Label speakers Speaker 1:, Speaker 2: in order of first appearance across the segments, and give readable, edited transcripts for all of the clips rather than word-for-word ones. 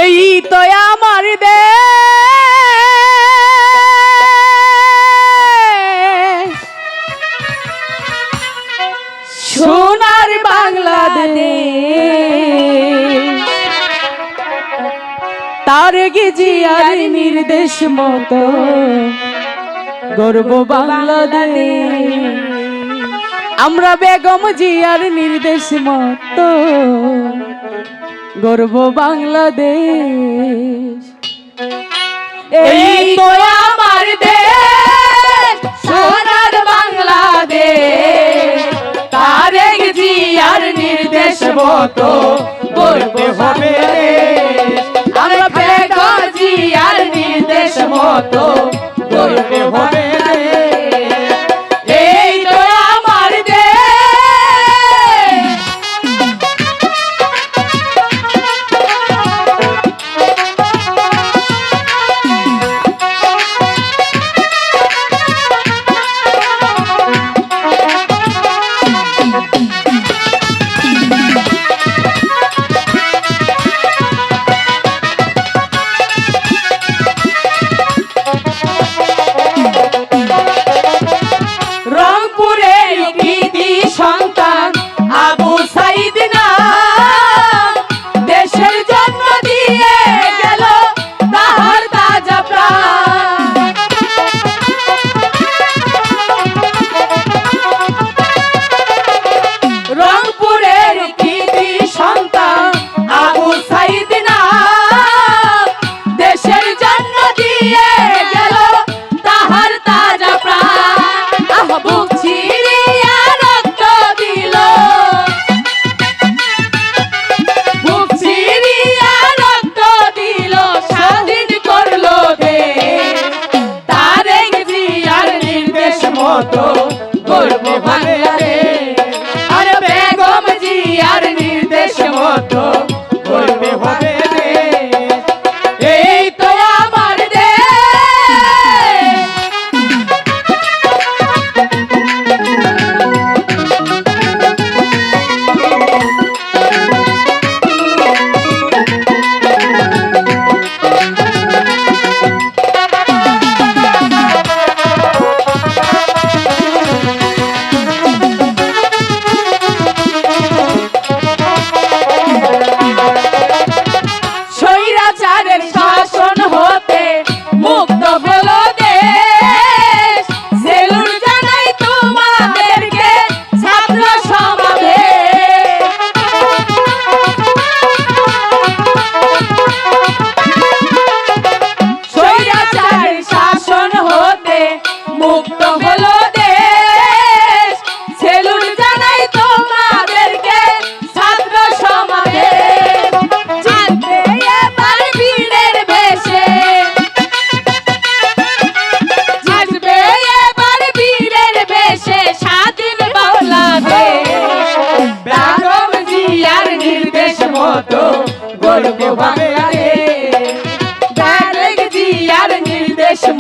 Speaker 1: এই তো আমার দেশ সোনার বাংলাদেশ, তারেক জিয়ার নির্দেশ মতো গর্ব বাংলাদেশ। আমরা বেগম জিয়ার নির্দেশ মতো গর্ব বাংলাদেশ। এই তো আমার দেশ সোনার বাংলাদেশ, তারেক জিয়ার নির্দেশ মতো গর্বে হবে। আমরা বেগম জিয়ার নির্দেশ মতো গর্বে হবে। এই তো আমার দেশ।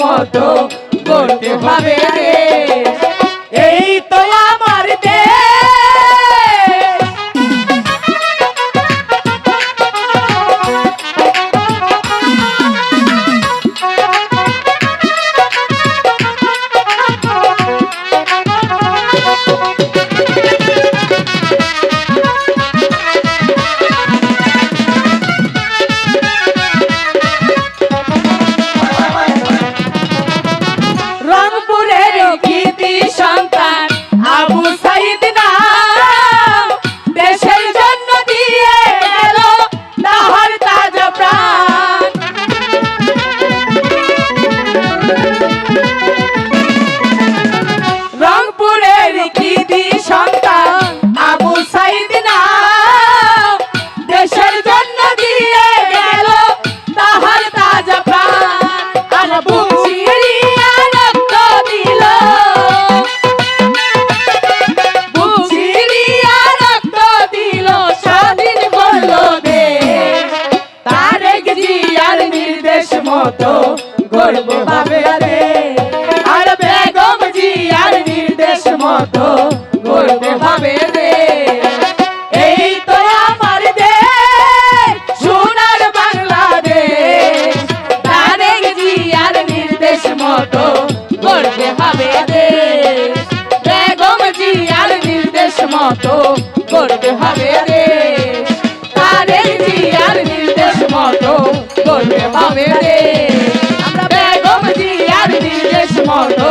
Speaker 1: মতো করতে হবে রে। এই তো আমার দেশ। মতো গর্ব ভাবে রে, আর বেগম জিয়ার নির্দেশ মতো গর্ব ভাবে রে। এই তো আমার দেশ সোনার বাংলা মতো করতে হবে দেশ তারেক জিয়ার নির্দেশ মতো করতে হবে দেশ আমরা বেগম জিয়ার নির্দেশ মতো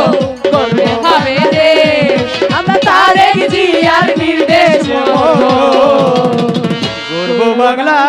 Speaker 1: করতে হবে দেশ আমরা তারেক জিয়ার নির্দেশ মতো
Speaker 2: গর্ব বাংলা